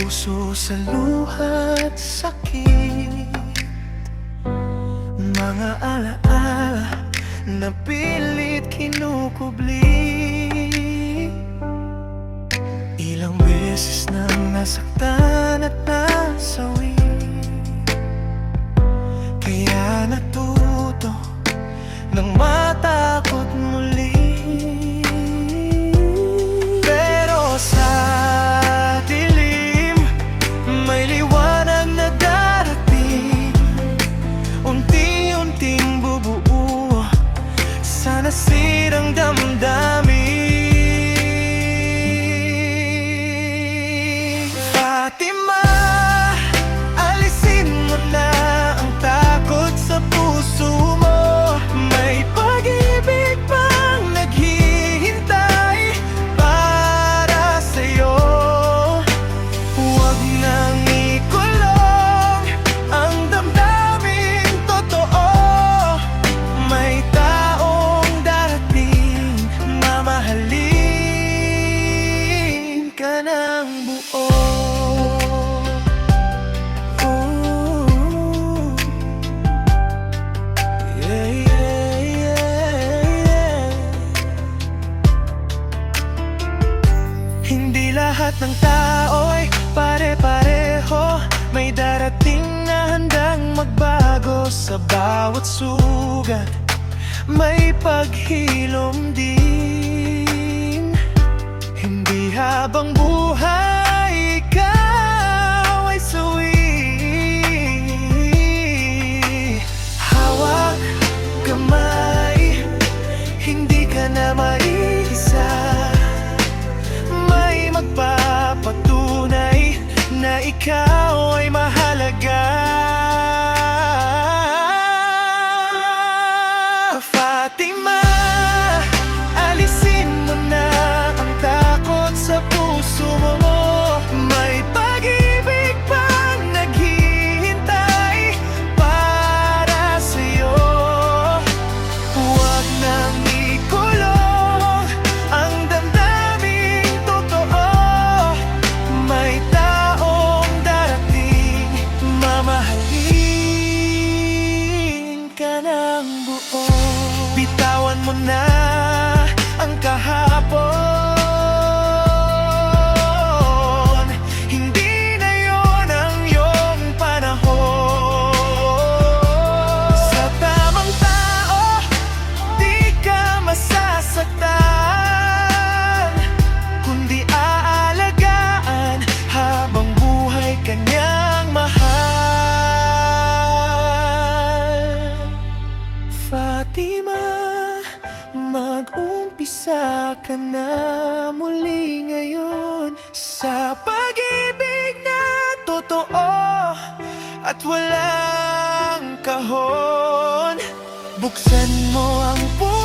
puso sa luha't sakit, mga alaala na pilit kinukubli. Ilang beses nang nasaktan at nasawi, kaya natuto nang matakot muli. Pero sa dilim may liwanag na darating, unti-unting bubuo sa nasirang damdamin. Fatima, alisin mo na ang takot sa puso mo. May pag-ibig pang naghihintay para sa'yo. Huwag nang ikulong ang damdaming totoo. May taong darating, mamahalin ka ng buo. Hindi lahat ng tao'y pare-pareho. May darating na handang magbago. Sa bawat sugat may paghilom din. Hindi habang buhay ikaw ay suwi. Hawak kamay, hindi ka na maiisa. May magpapatunay na ikaw ay mahalaga. Fatima, alisin mo na ang takot sa puso mo. May pag-ibig pang naghihintay para sa'yo. Huwag nang ikulong ang damdaming totoo. May taong darating, mamahalin ka ng buo. Bitawan mo na ang kahapon, hindi na yon ang iyong panahon. Sa tamang tao, di ka masasaktan, kundi aalagaan habang buhay kanyang mahal. Fatima, mag-umpisa ka na muli ngayon sa pag-ibig na totoo at walang kahon. Buksan mo ang puso